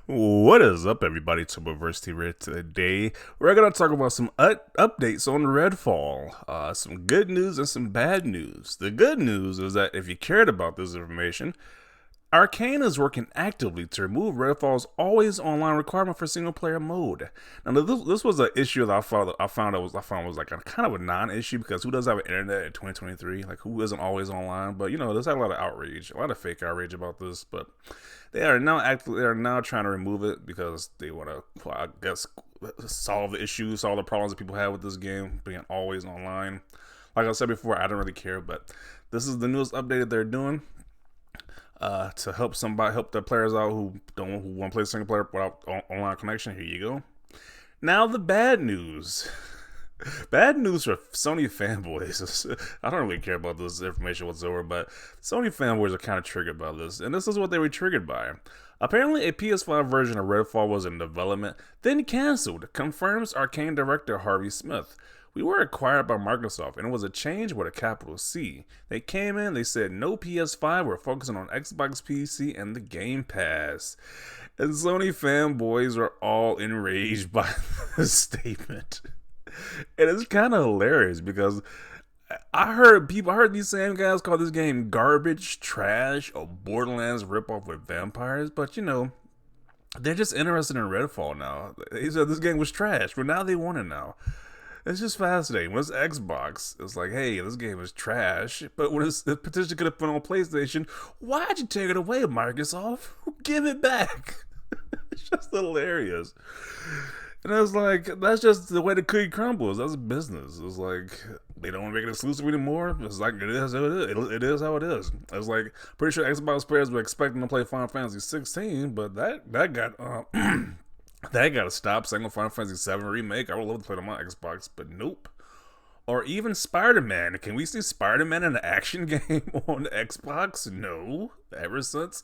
What is up, everybody? Tuberversity here today. We're going to talk about some updates on Redfall. Some good news and some bad news. The good news is that if you cared about this information, Arcane is working actively to remove Redfall's always online requirement for single player mode. Now, this was an issue that I found was like a kind of a non-issue because who does have an internet in 2023? Like, who isn't always online? But there's had a lot of outrage, a lot of fake outrage about this. But they are now trying to remove it because they want to, well, I guess, solve the issues, solve the problems that people have with this game being always online. Like I said before, I don't really care, but this is the newest update that they're doing. To help the players out who want to play single player without online connection. Here you go. Now the bad news. Bad news for Sony fanboys. I don't really care about this information whatsoever, but Sony fanboys are kind of triggered by this, and this is what they were triggered by. Apparently, a PS5 version of Redfall was in development, then canceled, confirms Arcane director Harvey Smith. We were acquired by Microsoft, and it was a change with a capital C. They came in, they said no PS5, we're focusing on Xbox PC and the Game Pass. And Sony fanboys are all enraged by this statement. And it's kind of hilarious because I heard these same guys call this game garbage, trash, or Borderlands ripoff with vampires, but they're just interested in Redfall now. They said this game was trash, but now they want it now. It's just fascinating. When it's Xbox, it's like, hey, this game is trash. But when it potentially could have been on PlayStation, why'd you take it away, Microsoft? Give it back. It's just hilarious. And I was like, that's just the way the cookie crumbles. That's business. It's like, they don't want to make it exclusive anymore. It's like, it is how it is. It is how it is. It's like, pretty sure Xbox players were expecting to play Final Fantasy 16, but that got that gotta stop. Single Final Fantasy 7 remake. I would love to play it on my Xbox, but nope. Or even Spider-Man. Can we see Spider-Man in an action game on Xbox? No. Ever since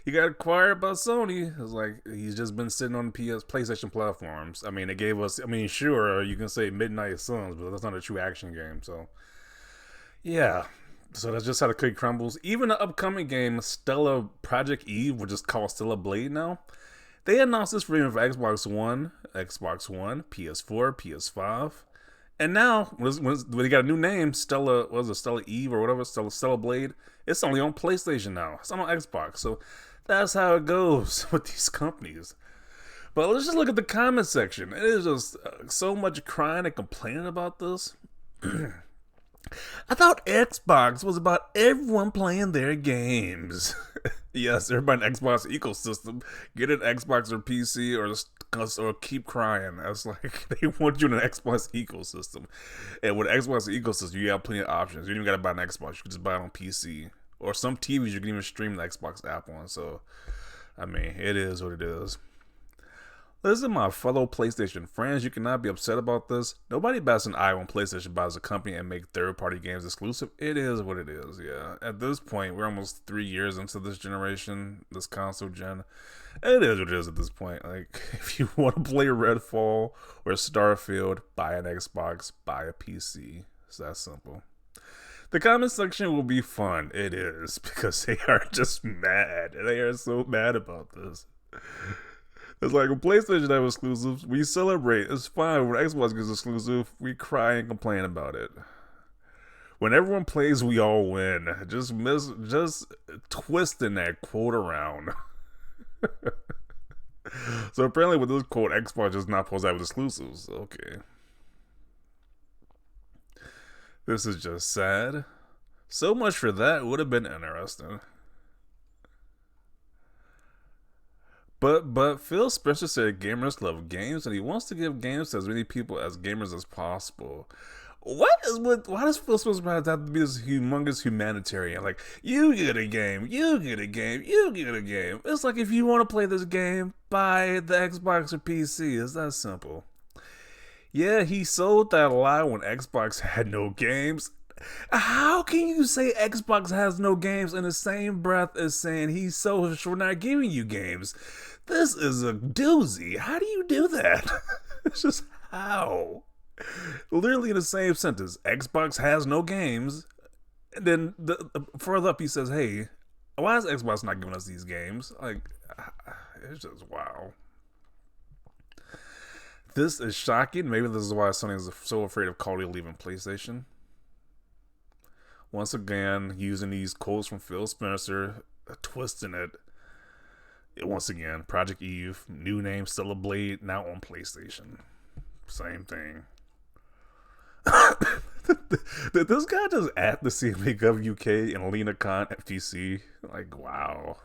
he got acquired by Sony, it's like he's just been sitting on PlayStation platforms. I mean, they gave us. I mean, sure, you can say Midnight Suns, but that's not a true action game. So, yeah. So that's just how the cookie crumbles. Even the upcoming game, Stella Project Eve, which is called Stella Blade now. They announced this for Xbox One, PS4, PS5, and now when they got a new name, Stella Eve or whatever, Stella Blade. It's only on PlayStation now. It's not on Xbox. So that's how it goes with these companies. But let's just look at the comment section. It is just so much crying and complaining about this. I thought Xbox was about everyone playing their games. Yes, everybody in Xbox ecosystem, get an Xbox or PC or keep crying. That's like they want you in an Xbox ecosystem. And with Xbox ecosystem, you have plenty of options. You don't even gotta buy an Xbox. You can just buy it on PC. Or some TVs you can even stream the Xbox app on. So, I mean, it is what it is. Listen, my fellow PlayStation friends, you cannot be upset about this. Nobody bats an eye when PlayStation buys a company and make third-party games exclusive. It is what it is, yeah. At this point, we're almost 3 years into this generation, this console gen. It is what it is at this point. Like, if you want to play Redfall or Starfield, buy an Xbox, buy a PC. It's that simple. The comment section will be fun. It is, because they are just mad. They are so mad about this. It's like when PlayStation have exclusives, we celebrate. It's fine. When Xbox gets exclusive, we cry and complain about it. When everyone plays, we all win. Just twisting that quote around. So apparently with this quote, Xbox is not supposed to have exclusives. Okay. This is just sad. So much for that. Would have been interesting. But Phil Spencer said gamers love games, and he wants to give games to as many people as gamers as possible. Why does Phil Spencer have to be this humongous humanitarian? Like, you get a game, you get a game, you get a game. It's like, if you want to play this game, buy the Xbox or PC. It's that simple. Yeah, he sold that lie when Xbox had no games. How can you say Xbox has no games in the same breath as saying he's so for not giving you games? This is a doozy. How do you do that? It's just how. Literally in the same sentence, Xbox has no games. And then further up he says, hey, why is Xbox not giving us these games? Like, It's just wow. This is shocking. Maybe this is why Sony is so afraid of Call of Duty leaving PlayStation. Once again, using these quotes from Phil Spencer, twisting it. Once again, Project Eve, new name, still a Blade, now on PlayStation. Same thing. Did this guy just add the CMA Gov UK and Lena Khan FTC? Like, wow.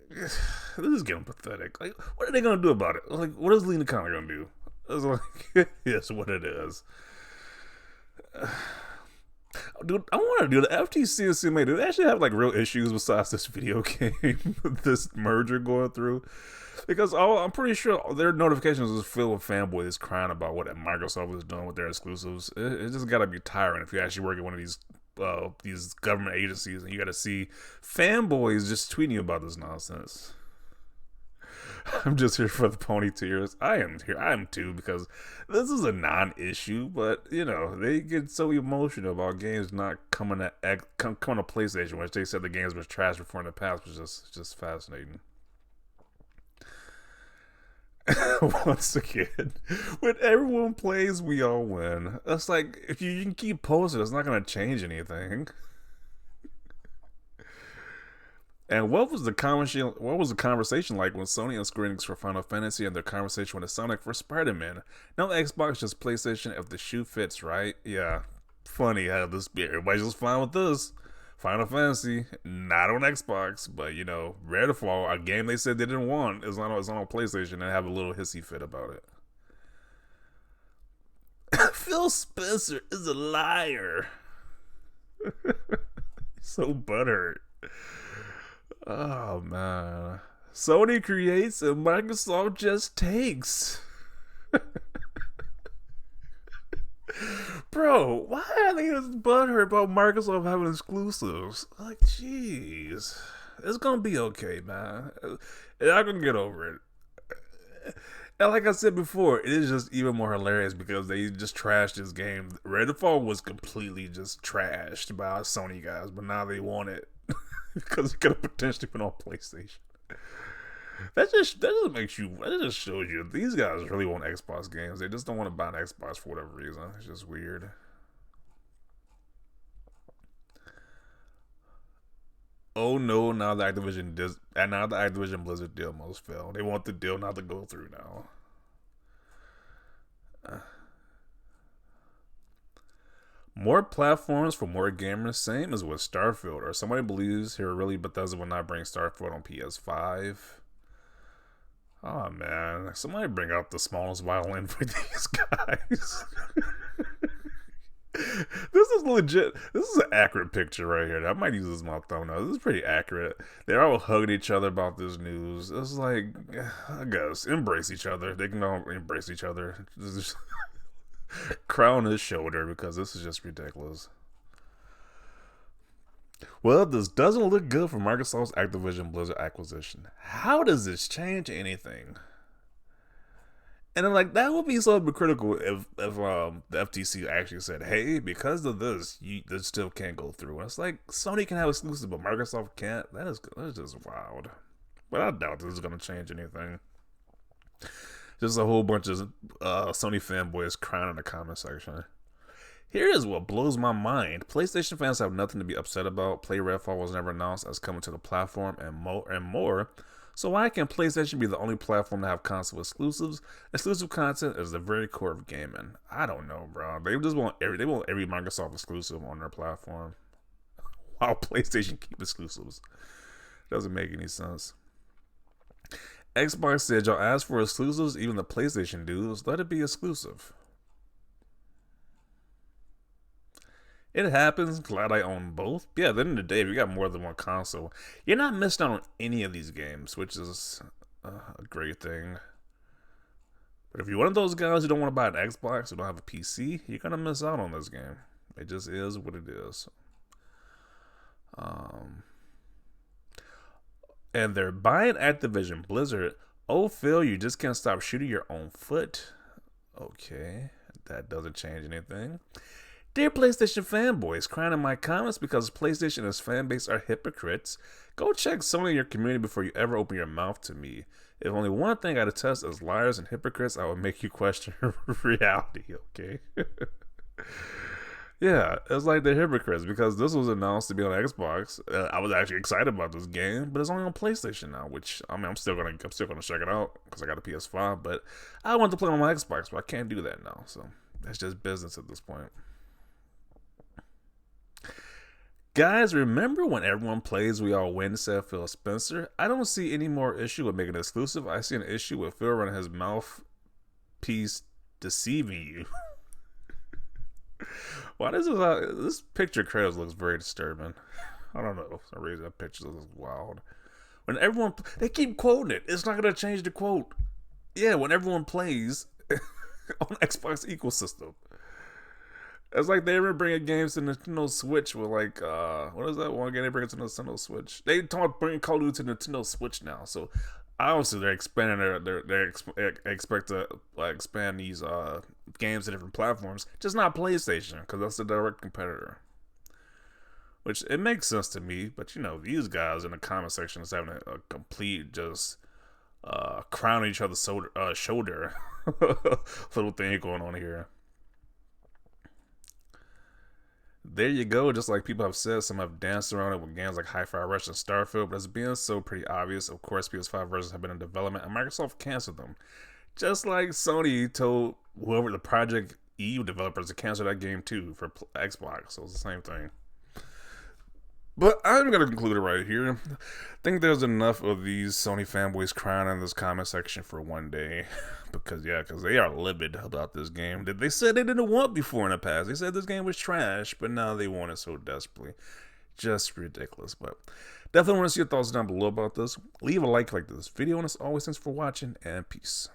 This is getting pathetic. Like, what are they gonna do about it? Like, what is Lena Khan gonna do? It's like, it's what it is. Dude, I want to do the FTC and CMA. Do they actually have like real issues besides this video game, this merger going through? Because I'm pretty sure their notifications is filled with fanboys crying about what Microsoft is doing with their exclusives. It just got to be tiring if you actually work at one of these government agencies and you got to see fanboys just tweeting you about this nonsense. I'm just here for the pony tears. I am here. I am too, because this is a non-issue, but you know they get so emotional about games not coming to PlayStation, which they said the games was trash before in the past, was just fascinating. Once again, when everyone plays, we all win. That's like, if you can keep posting, it's not going to change anything. And what was the conversation like when Sony and Square Enix for Final Fantasy and their conversation with Sonic for Spider-Man? No Xbox, just PlayStation if the shoe fits, right? Yeah. Funny how everybody's just fine with this. Final Fantasy, not on Xbox, but you know, Redfall, a game they said they didn't want, is on PlayStation, and have a little hissy fit about it. Phil Spencer is a liar. So butthurt. Oh man. Sony creates and Microsoft just takes. Bro, why are they butthurt about Microsoft having exclusives? Like, jeez. It's gonna be okay, man. I can get over it. And like I said before, it is just even more hilarious because they just trashed this game. Redfall was completely just trashed by Sony guys, but now they want it. Because it could have potentially been on PlayStation. That just shows you these guys really want Xbox games. They just don't want to buy an Xbox for whatever reason. It's just weird. Oh no! Now the Activision Blizzard deal must fail. They want the deal not to go through now. More platforms for more gamers, same as with Starfield. Or somebody believes here really Bethesda will not bring Starfield on PS5. Oh man, somebody bring out the smallest violin for these guys. This is legit. This is an accurate picture right here. I might use this as my thumbnail. This is pretty accurate. They're all hugging each other about this news. It's like, I guess, embrace each other. They can all embrace each other. Just crown his shoulder, because this is just ridiculous. Well, this doesn't look good for Microsoft's Activision Blizzard acquisition. How does this change anything? And then, like, that would be so hypocritical if the FTC actually said, hey, because of this, this still can't go through. And it's like, Sony can have exclusive, but Microsoft can't? That is just wild. But I doubt this is going to change anything. Just a whole bunch of Sony fanboys crying in the comment section. Here is what blows my mind. PlayStation fans have nothing to be upset about. Play Redfall was never announced as coming to the platform and more. So why can't PlayStation be the only platform to have console exclusives? Exclusive content is the very core of gaming. I don't know, bro. They just want every Microsoft exclusive on their platform, while PlayStation keep exclusives. Doesn't make any sense. Xbox said, y'all ask for exclusives, even the PlayStation dudes, let it be exclusive. It happens. Glad I own both. Yeah, at the end of the day, if you got more than one console, you're not missing out on any of these games, which is a great thing. But if you're one of those guys who don't want to buy an Xbox, who don't have a PC, you're going to miss out on this game. It just is what it is. And they're buying Activision Blizzard. Oh, Phil, you just can't stop shooting your own foot. Okay, that doesn't change anything. Dear PlayStation fanboys, crying in my comments because PlayStation and its fanbase are hypocrites. Go check Sony in your community before you ever open your mouth to me. If only one thing I detest as liars and hypocrites, I would make you question reality, okay? Yeah, it's like they're hypocrites because this was announced to be on Xbox. I was actually excited about this game, but it's only on PlayStation now. Which I mean, I'm still gonna check it out because I got a PS5. But I want to play on my Xbox, but I can't do that now. So that's just business at this point. Guys, remember when everyone plays, we all win, said Phil Spencer? I don't see any more issue with making it exclusive. I see an issue with Phil running his mouthpiece deceiving you. Why does this picture credits looks very disturbing? I don't know. For some reason that picture looks wild. When everyone, they keep quoting it. It's not gonna change the quote. Yeah, when everyone plays on Xbox ecosystem. It's like they ever bring games to Nintendo Switch with like what is that one game they bring it to Nintendo Switch? They talk about bringing Call of Duty to Nintendo Switch now, so obviously they're expanding they expect to expand these games to different platforms, just not PlayStation because that's the direct competitor. Which it makes sense to me, but you know these guys in the comment section is having a complete just crowning each other's shoulder little thing going on here. There you go. Just like people have said, some have danced around it with games like Hi-Fi Rush and Starfield, but it's being so pretty obvious. Of course, PS5 versions have been in development, and Microsoft canceled them. Just like Sony told whoever the Project EU developers to cancel that game too for Xbox, so it's the same thing. But I'm going to conclude it right here. I think there's enough of these Sony fanboys crying in this comment section for one day. Because they are livid about this game that they said they didn't want before in the past. They said this game was trash, but now they want it so desperately. Just ridiculous. But definitely want to see your thoughts down below about this. Leave a like this video, and as always, thanks for watching, and peace.